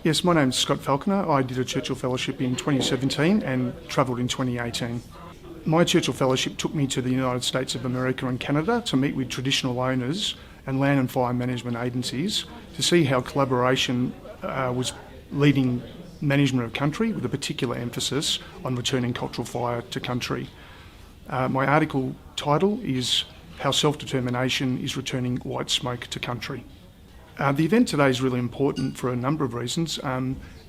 Yes, my name's Scott Falconer. I did a Churchill Fellowship in 2017 and travelled in 2018. My Churchill Fellowship took me to the United States of America and Canada to meet with traditional owners and land and fire management agencies to see how collaboration was leading management of country with a particular emphasis on returning cultural fire to country. My article title is How Self-Determination is Returning White Smoke to Country. The event today is really important for a number of reasons.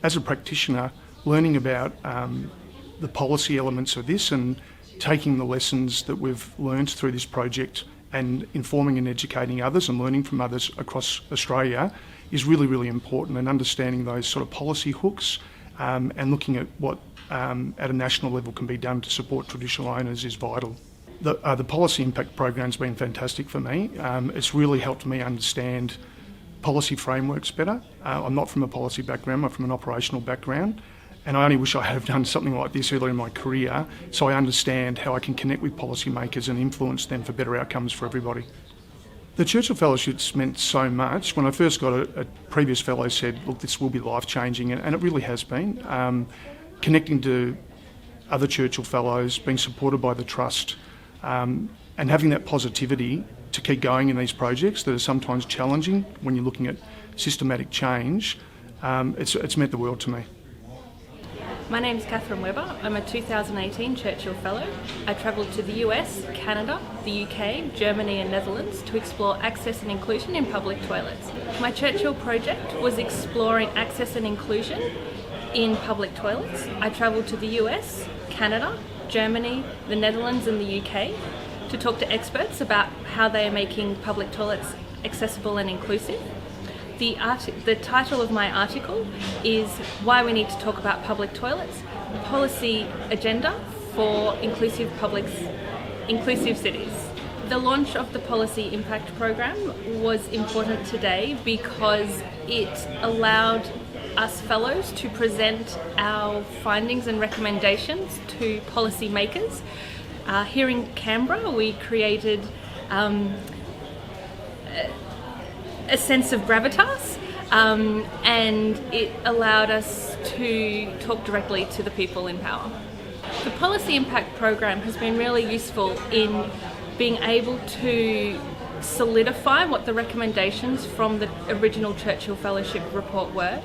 As a practitioner, learning about the policy elements of this and taking the lessons that we've learned through this project and informing and educating others and learning from others across Australia is really, really important, and understanding those sort of policy hooks and looking at what at a national level can be done to support traditional owners is vital. The policy impact program's been fantastic for me. It's really helped me understand policy frameworks better. I'm not from a policy background, I'm from an operational background, and I only wish I had done something like this earlier in my career so I understand how I can connect with policymakers and influence them for better outcomes for everybody. The Churchill Fellowships meant so much. When I first got it, a previous fellow said, look, this will be life-changing, and it really has been. Connecting to other Churchill Fellows, being supported by the Trust, and having that positivity to keep going in these projects that are sometimes challenging when you're looking at systematic change, it's meant the world to me. My name's Katherine Weber. I'm a 2018 Churchill Fellow. I travelled to the US, Canada, the UK, Germany and Netherlands to explore access and inclusion in public toilets. My Churchill project was exploring access and inclusion in public toilets. I travelled to the US, Canada, Germany, the Netherlands and the UK to talk to experts about how they are making public toilets accessible and inclusive. The title of my article is Why We Need to Talk About Public Toilets, Policy Agenda for Inclusive Cities. The launch of the Policy Impact Program was important today because it allowed us fellows to present our findings and recommendations to policymakers. Here in Canberra, we created a sense of gravitas, and it allowed us to talk directly to the people in power. The Policy Impact Program has been really useful in being able to solidify what the recommendations from the original Churchill Fellowship report were,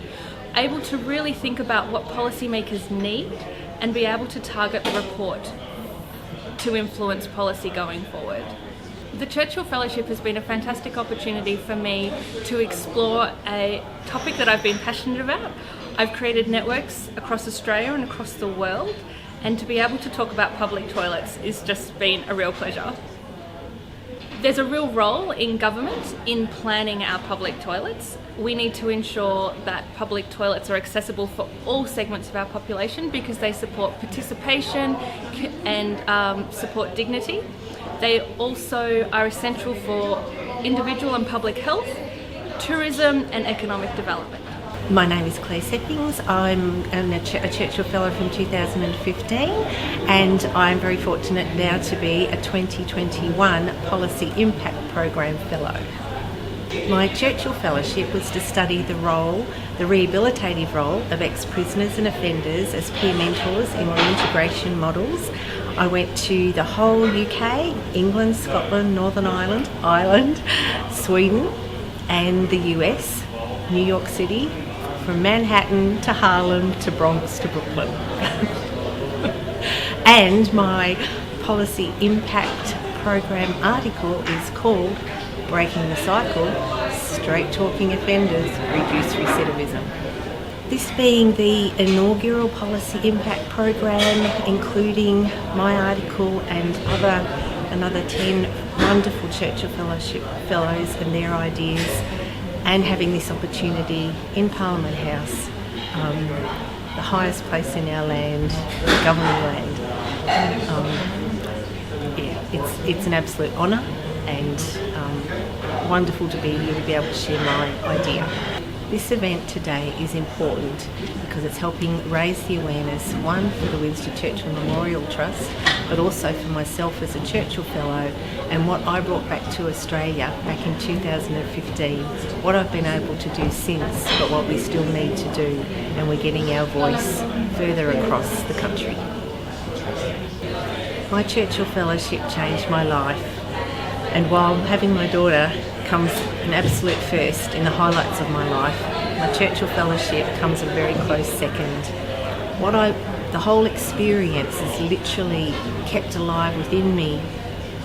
able to really think about what policymakers need and be able to target the report to influence policy going forward. The Churchill Fellowship has been a fantastic opportunity for me to explore a topic that I've been passionate about. I've created networks across Australia and across the world, and to be able to talk about public toilets has just been a real pleasure. There's a real role in government in planning our public toilets. We need to ensure that public toilets are accessible for all segments of our population because they support participation and support dignity. They also are essential for individual and public health, tourism and economic development. My name is Claire Seppings. I'm a Churchill Fellow from 2015, and I'm very fortunate now to be a 2021 Policy Impact Program Fellow. My Churchill Fellowship was to study the rehabilitative role of ex-prisoners and offenders as peer mentors in reintegration models. I went to the whole UK, England, Scotland, Northern Ireland, Sweden and the US, New York City, from Manhattan to Harlem to Bronx to Brooklyn. And my Policy Impact Program article is called Breaking the Cycle, Straight Talking Offenders Reduce Recidivism. This being the inaugural Policy Impact Program, including my article and another 10 wonderful Churchill Fellowship Fellows and their ideas, and having this opportunity in Parliament House, the highest place in our land, government land. It's an absolute honour and wonderful to be here to be able to share my idea. This event today is important because it's helping raise the awareness, one, for the Winston Churchill Memorial Trust, but also for myself as a Churchill Fellow and what I brought back to Australia back in 2015, what I've been able to do since, but what we still need to do, and we're getting our voice further across the country. My Churchill Fellowship changed my life, and while having my daughter comes an absolute first in the highlights of my life, my Churchill Fellowship comes a very close second. The whole experience has literally kept alive within me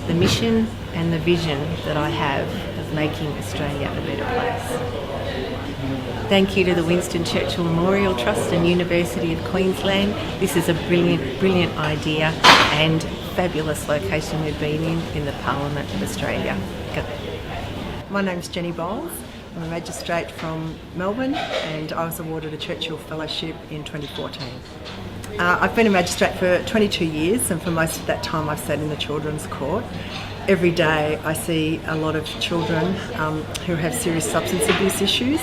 the mission and the vision that I have of making Australia a better place. Thank you to the Winston Churchill Memorial Trust and University of Queensland. This is a brilliant idea and fabulous location we've been in the Parliament of Australia. My name's Jenny Bowles. I'm a magistrate from Melbourne and I was awarded a Churchill Fellowship in 2014. I've been a magistrate for 22 years and for most of that time I've sat in the Children's Court. Every day I see a lot of children who have serious substance abuse issues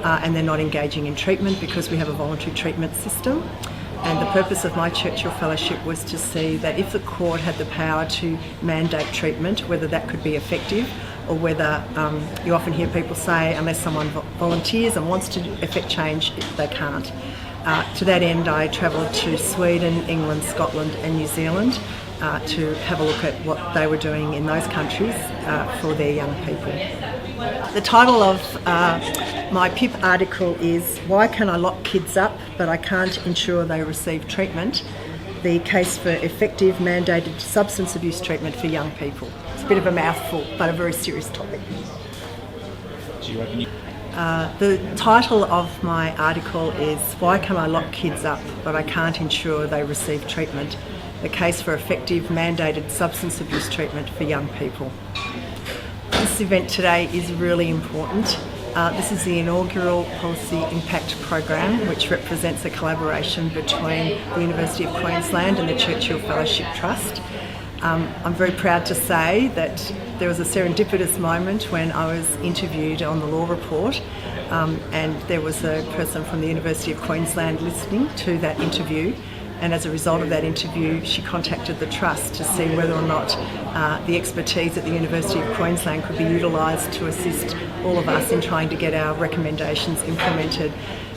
and they're not engaging in treatment because we have a voluntary treatment system. And the purpose of my Churchill Fellowship was to see that if the court had the power to mandate treatment, whether that could be effective or whether you often hear people say unless someone volunteers and wants to effect change, they can't. To that end, I travelled to Sweden, England, Scotland and New Zealand to have a look at what they were doing in those countries for their young people. The title of my PIP article is "Why Can I Lock Kids Up but I Can't Ensure They Receive Treatment? The Case for Effective Mandated Substance Abuse Treatment for Young People." It's a bit of a mouthful, but a very serious topic. The title of my article is "Why Can I Lock Kids Up but I Can't Ensure They Receive Treatment? The Case for Effective Mandated Substance Abuse Treatment for Young People." This event today is really important. This is the inaugural Policy Impact Program, which represents a collaboration between the University of Queensland and the Churchill Fellowship Trust. I'm very proud to say that there was a serendipitous moment when I was interviewed on the law report and there was a person from the University of Queensland listening to that interview, and as a result of that interview she contacted the Trust to see whether or not the expertise at the University of Queensland could be utilised to assist all of us in trying to get our recommendations implemented.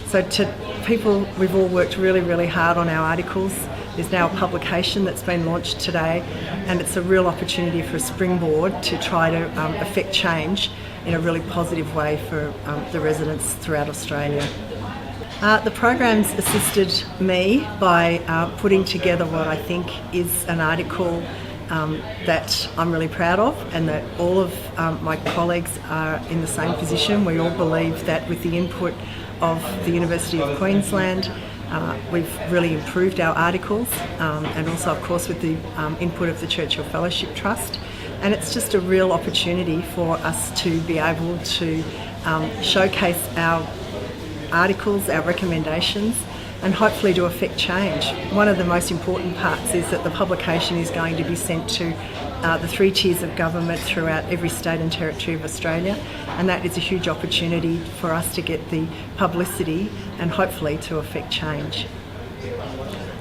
So to people, we've all worked really hard on our articles. There's now a publication that's been launched today and it's a real opportunity for a springboard to try to affect change in a really positive way for the residents throughout Australia. The program's assisted me by putting together what I think is an article that I'm really proud of, and that all of my colleagues are in the same position. We all believe that with the input of the University of Queensland, we've really improved our articles, and also of course with the input of the Churchill Fellowship Trust, and it's just a real opportunity for us to be able to showcase our articles, our recommendations, and hopefully to affect change. One of the most important parts is that the publication is going to be sent to the 3 tiers of government throughout every state and territory of Australia, and that is a huge opportunity for us to get the publicity and hopefully to affect change.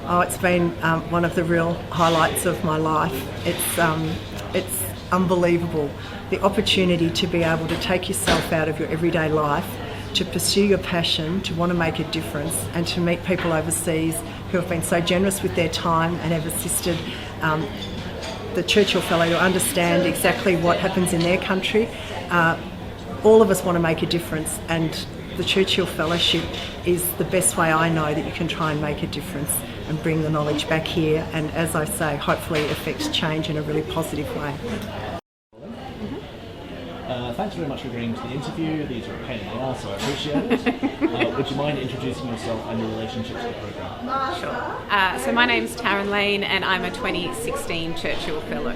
Oh, it's been one of the real highlights of my life. It's unbelievable, the opportunity to be able to take yourself out of your everyday life, to pursue your passion, to want to make a difference, and to meet people overseas who have been so generous with their time and have assisted the Churchill Fellow to understand exactly what happens in their country. All of us want to make a difference, and the Churchill Fellowship is the best way I know that you can try and make a difference and bring the knowledge back here, and as I say, hopefully affects change in a really positive way. Thanks very much for agreeing to the interview. These are a pain in the arse, so I appreciate it. Would you mind introducing yourself and your relationship to the programme? Sure. So my name's Taryn Lane and I'm a 2016 Churchill Fellow.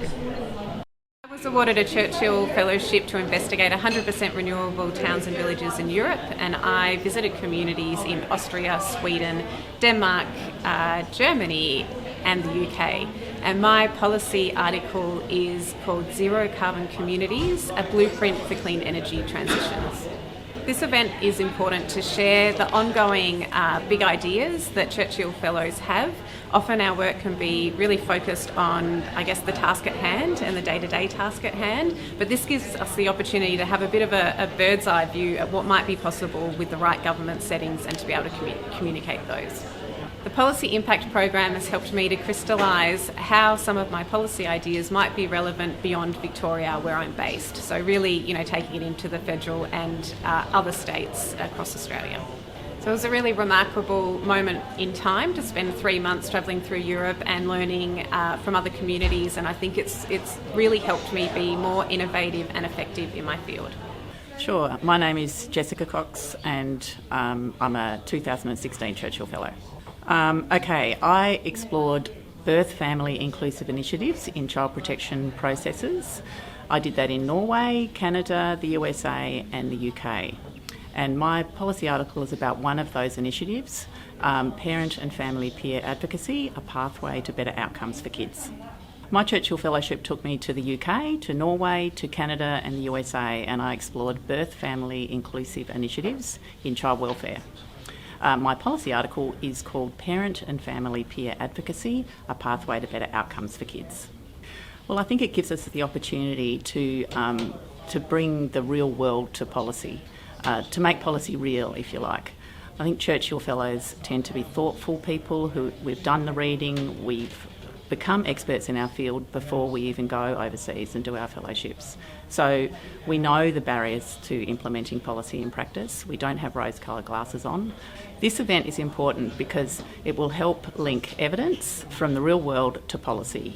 I was awarded a Churchill Fellowship to investigate 100% renewable towns and villages in Europe, and I visited communities in Austria, Sweden, Denmark, Germany and the UK. And my policy article is called Zero Carbon Communities, a Blueprint for Clean Energy Transitions. This event is important to share the ongoing big ideas that Churchill Fellows have. Often our work can be really focused on, I guess, the task at hand and the day-to-day task at hand, but this gives us the opportunity to have a bit of a bird's eye view at what might be possible with the right government settings and to be able to communicate those. The Policy Impact Program has helped me to crystallise how some of my policy ideas might be relevant beyond Victoria, where I'm based. So really, taking it into the federal and other states across Australia. So it was a really remarkable moment in time to spend 3 months travelling through Europe and learning from other communities, and I think it's really helped me be more innovative and effective in my field. Sure. My name is Jessica Cox and I'm a 2016 Churchill Fellow. I explored birth family inclusive initiatives in child protection processes. I did that in Norway, Canada, the USA and the UK. And my policy article is about one of those initiatives, Parent and Family Peer Advocacy, a pathway to better outcomes for kids. My Churchill Fellowship took me to the UK, to Norway, to Canada and the USA, and I explored birth family inclusive initiatives in child welfare. My policy article is called Parent and Family Peer Advocacy, a pathway to better outcomes for kids. Well, I think it gives us the opportunity to bring the real world to policy, to make policy real, if you like. I think Churchill Fellows tend to be thoughtful people we've done the reading, we've become experts in our field before we even go overseas and do our fellowships. So we know the barriers to implementing policy in practice. We don't have rose-coloured glasses on. This event is important because it will help link evidence from the real world to policy.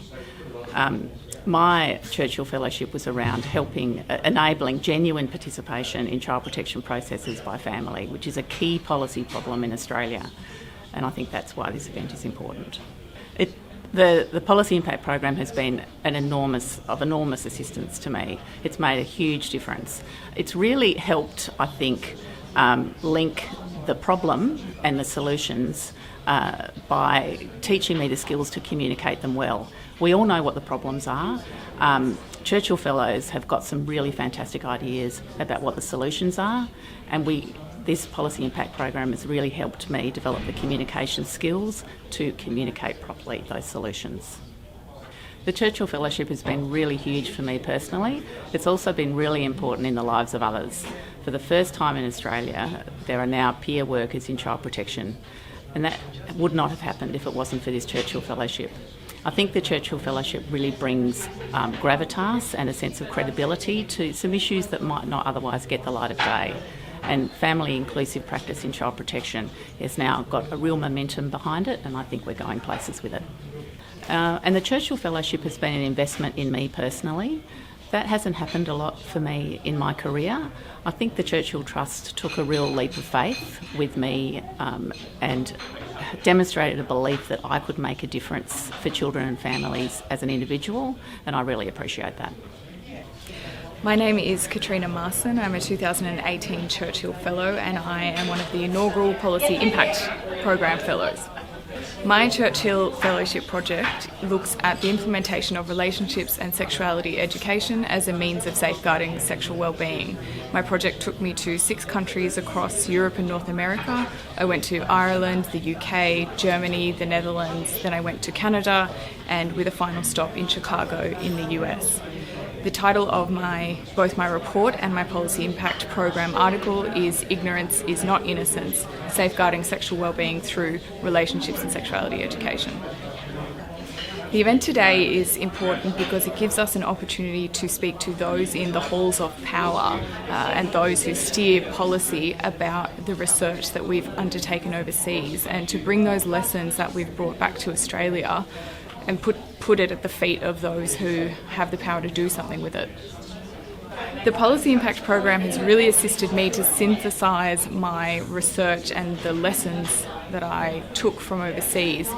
My Churchill Fellowship was around enabling genuine participation in child protection processes by family, which is a key policy problem in Australia. And I think that's why this event is important. The Policy Impact Program has been of enormous assistance to me. It's made a huge difference. It's really helped, I think, link the problem and the solutions by teaching me the skills to communicate them well. We all know what the problems are. Churchill Fellows have got some really fantastic ideas about what the solutions are, and this Policy Impact Program has really helped me develop the communication skills to communicate properly those solutions. The Churchill Fellowship has been really huge for me personally. It's also been really important in the lives of others. For the first time in Australia, there are now peer workers in child protection, and that would not have happened if it wasn't for this Churchill Fellowship. I think the Churchill Fellowship really brings gravitas and a sense of credibility to some issues that might not otherwise get the light of day. And family inclusive practice in child protection has now got a real momentum behind it, and I think we're going places with it. And the Churchill Fellowship has been an investment in me personally. That hasn't happened a lot for me in my career. I think the Churchill Trust took a real leap of faith with me and demonstrated a belief that I could make a difference for children and families as an individual, and I really appreciate that. My name is Katrina Martin. I'm a 2018 Churchill Fellow and I am one of the inaugural Policy Impact Program Fellows. My Churchill Fellowship project looks at the implementation of relationships and sexuality education as a means of safeguarding sexual well-being. My project took me to 6 countries across Europe and North America. I went to Ireland, the UK, Germany, the Netherlands, then I went to Canada, and with a final stop in Chicago in the US. The title of both my report and my Policy Impact Program article is Ignorance is Not Innocence, Safeguarding Sexual Wellbeing Through Relationships and Sexuality Education. The event today is important because it gives us an opportunity to speak to those in the halls of power and those who steer policy about the research that we've undertaken overseas, and to bring those lessons that we've brought back to Australia and put it at the feet of those who have the power to do something with it. The Policy Impact Program has really assisted me to synthesise my research and the lessons that I took from overseas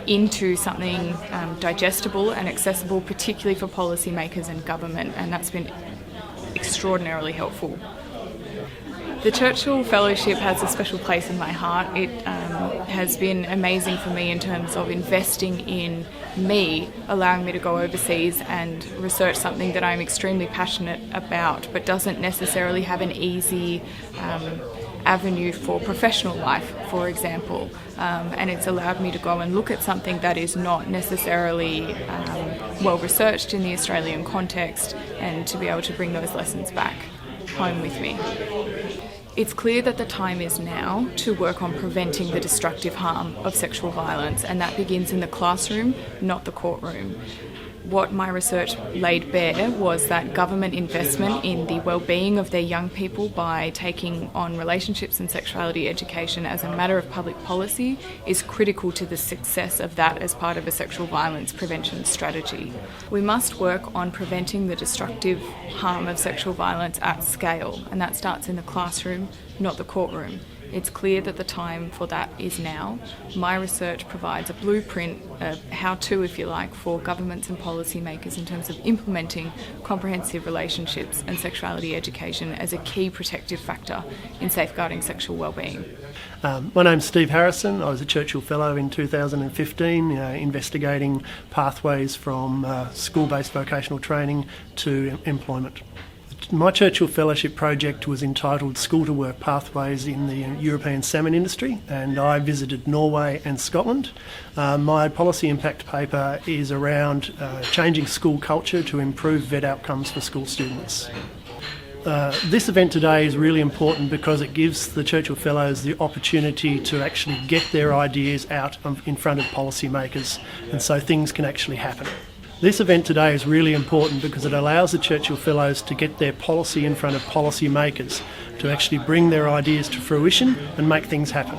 into something digestible and accessible, particularly for policymakers and government, and that's been extraordinarily helpful. The Churchill Fellowship has a special place in my heart. It has been amazing for me in terms of investing in me, allowing me to go overseas and research something that I'm extremely passionate about, but doesn't necessarily have an easy avenue for professional life, for example. And it's allowed me to go and look at something that is not necessarily well researched in the Australian context, and to be able to bring those lessons back home with me. It's clear that the time is now to work on preventing the destructive harm of sexual violence, and that begins in the classroom, not the courtroom. What my research laid bare was that government investment in the well-being of their young people by taking on relationships and sexuality education as a matter of public policy is critical to the success of that as part of a sexual violence prevention strategy. We must work on preventing the destructive harm of sexual violence at scale, and that starts in the classroom, not the courtroom. It's clear that the time for that is now. My research provides a blueprint, a how-to, if you like, for governments and policymakers in terms of implementing comprehensive relationships and sexuality education as a key protective factor in safeguarding sexual well-being. My name's Steve Harrison. I was a Churchill Fellow in 2015, investigating pathways from school-based vocational training to employment. My Churchill Fellowship project was entitled School to Work Pathways in the European Salmon Industry, and I visited Norway and Scotland. My policy impact paper is around changing school culture to improve VET outcomes for school students. This event today is really important because it gives the Churchill Fellows the opportunity to actually get their ideas out in front of policymakers, and so things can actually happen. This event today is really important because it allows the Churchill Fellows to get their policy in front of policymakers, to actually bring their ideas to fruition and make things happen.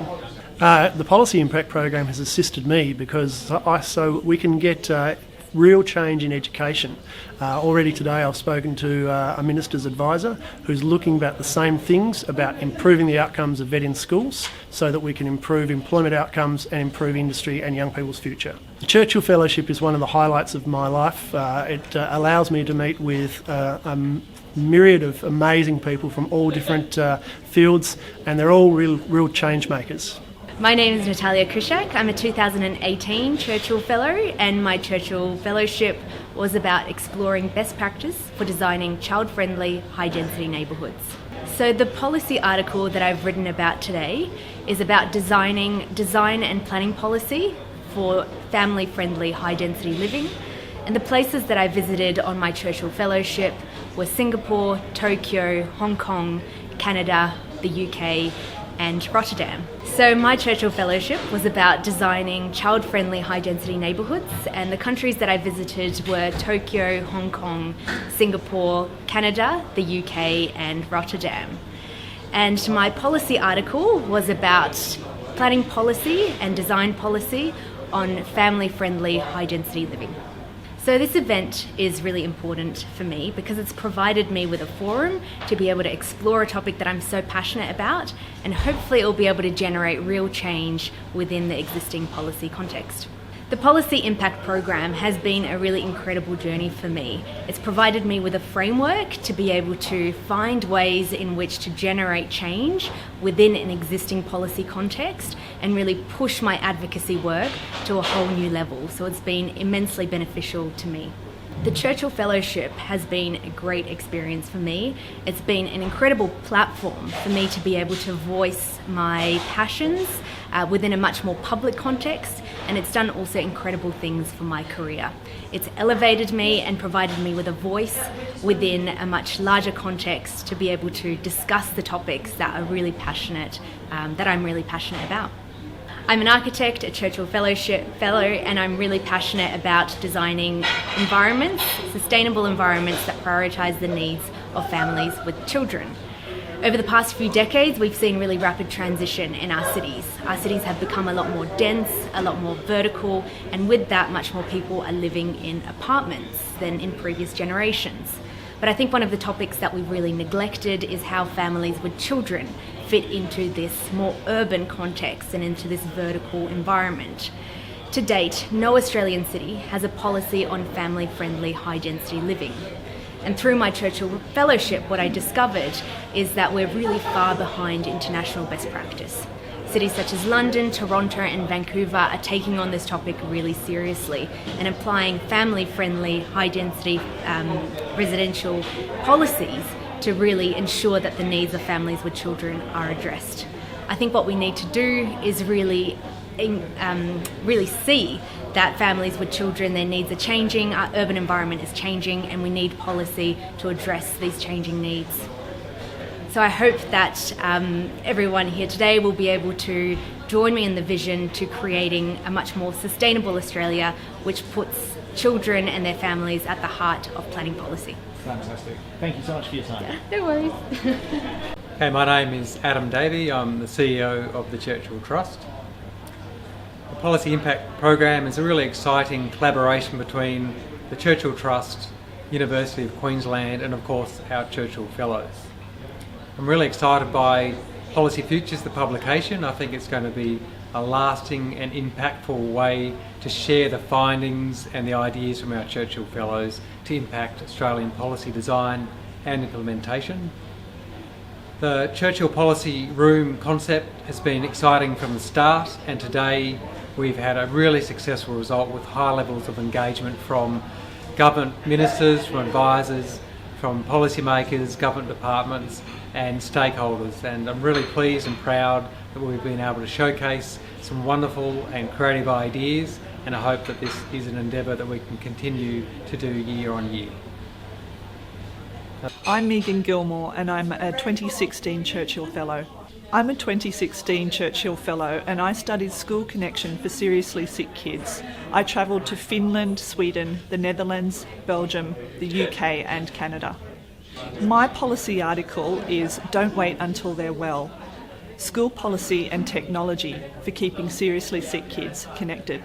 The Policy Impact Program has assisted me because so we can get real change in education. Already today I've spoken to a Minister's advisor who's looking about the same things, about improving the outcomes of VET in schools so that we can improve employment outcomes and improve industry and young people's future. The Churchill Fellowship is one of the highlights of my life. It allows me to meet with a myriad of amazing people from all different fields, and they're all real change makers. My name is Natalie Kushak. I'm a 2018 Churchill Fellow, and my Churchill Fellowship was about exploring best practice for designing child-friendly, high-density neighbourhoods. So the policy article that I've written about today is about design and planning policy for family-friendly, high-density living. And the places that I visited on my Churchill Fellowship were Singapore, Tokyo, Hong Kong, Canada, the UK, and Rotterdam. So my Churchill Fellowship was about designing child-friendly high-density neighbourhoods, and the countries that I visited were Tokyo, Hong Kong, Singapore, Canada, the UK, and Rotterdam. And my policy article was about planning policy and design policy on family-friendly high-density living. So this event is really important for me because it's provided me with a forum to be able to explore a topic that I'm so passionate about, and hopefully it will be able to generate real change within the existing policy context. The Policy Impact Program has been a really incredible journey for me. It's provided me with a framework to be able to find ways in which to generate change within an existing policy context and really push my advocacy work to a whole new level. So it's been immensely beneficial to me. The Churchill Fellowship has been a great experience for me. It's been an incredible platform for me to be able to voice my passions within a much more public context, and it's done also incredible things for my career. It's elevated me and provided me with a voice within a much larger context to be able to discuss the topics that I'm really passionate about. I'm an architect, a Churchill Fellowship Fellow, and I'm really passionate about designing environments, sustainable environments that prioritise the needs of families with children. Over the past few decades, we've seen really rapid transition in our cities. Our cities have become a lot more dense, a lot more vertical, and with that, much more people are living in apartments than in previous generations. But I think one of the topics that we've really neglected is how families with children fit into this more urban context and into this vertical environment. To date, no Australian city has a policy on family-friendly high-density living. And through my Churchill Fellowship, what I discovered is that we're really far behind international best practice. Cities such as London, Toronto and Vancouver are taking on this topic really seriously and applying family-friendly, high-density residential policies to really ensure that the needs of families with children are addressed. I think what we need to do is really see that families with children, their needs are changing, our urban environment is changing, and we need policy to address these changing needs. So I hope that everyone here today will be able to join me in the vision to creating a much more sustainable Australia, which puts children and their families at the heart of planning policy. Fantastic. Thank you so much for your time. No worries. Hey, my name is Adam Davey. I'm the CEO of the Churchill Trust. The Policy Impact Program is a really exciting collaboration between the Churchill Trust, University of Queensland and of course our Churchill Fellows. I'm really excited by Policy Futures, the publication. I think it's going to be a lasting and impactful way to share the findings and the ideas from our Churchill Fellows to impact Australian policy design and implementation. The Churchill Policy Room concept has been exciting from the start, and today we've had a really successful result with high levels of engagement from government ministers, from advisors, from policymakers, government departments and stakeholders, and I'm really pleased and proud that we've been able to showcase some wonderful and creative ideas, and I hope that this is an endeavour that we can continue to do year on year. I'm Megan Gilmore and I'm a 2016 Churchill Fellow. I'm a 2016 Churchill Fellow and I studied school connection for seriously sick kids. I travelled to Finland, Sweden, the Netherlands, Belgium, the UK and Canada. My policy article is Don't Wait Until They're Well. School policy and technology for keeping seriously sick kids connected.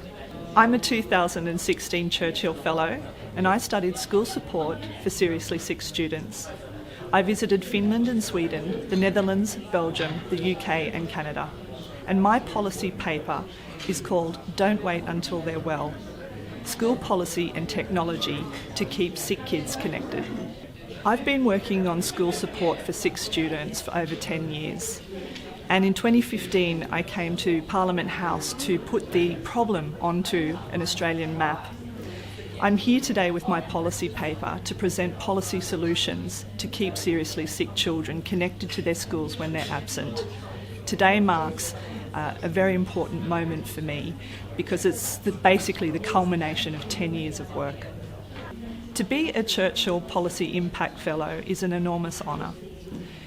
I'm a 2016 Churchill Fellow and I studied school support for seriously sick students. I visited Finland and Sweden, the Netherlands, Belgium, the UK and Canada. And my policy paper is called Don't Wait Until They're Well. School policy and technology to keep sick kids connected. I've been working on school support for sick students for over 10 years. And in 2015, I came to Parliament House to put the problem onto an Australian map. I'm here today with my policy paper to present policy solutions to keep seriously sick children connected to their schools when they're absent. Today marks a very important moment for me because it's basically the culmination of 10 years of work. To be a Churchill Policy Impact Fellow is an enormous honour.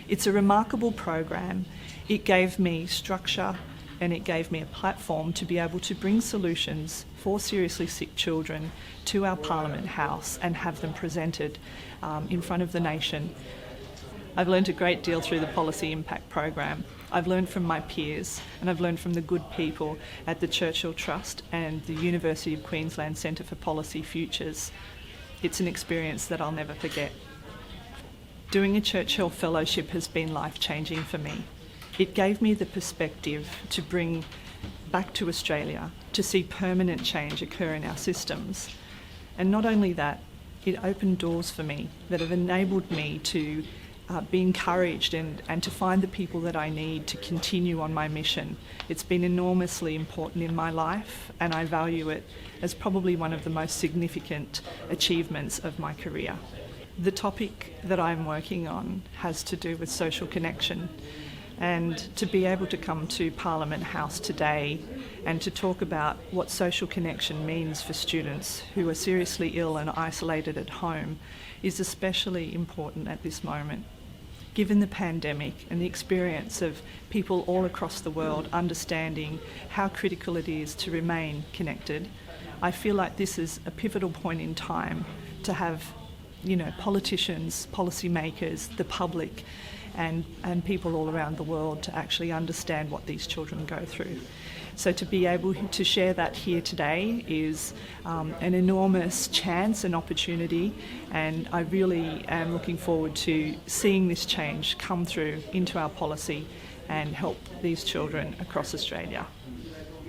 It's a remarkable program. It gave me structure and it gave me a platform to be able to bring solutions for seriously sick children to our Parliament House and have them presented in front of the nation. I've learned a great deal through the Policy Impact Program. I've learned from my peers and I've learned from the good people at the Churchill Trust and the University of Queensland Centre for Policy Futures. It's an experience that I'll never forget. Doing a Churchill Fellowship has been life-changing for me. It gave me the perspective to bring back to Australia to see permanent change occur in our systems. And not only that, it opened doors for me that have enabled me to be encouraged and to find the people that I need to continue on my mission. It's been enormously important in my life and I value it as probably one of the most significant achievements of my career. The topic that I'm working on has to do with social connection, and to be able to come to Parliament House today and to talk about what social connection means for students who are seriously ill and isolated at home is especially important at this moment. Given the pandemic and the experience of people all across the world understanding how critical it is to remain connected, I feel like this is a pivotal point in time to have, politicians, policymakers, the public, and people all around the world to actually understand what these children go through. So to be able to share that here today is an enormous chance and opportunity, and I really am looking forward to seeing this change come through into our policy and help these children across Australia.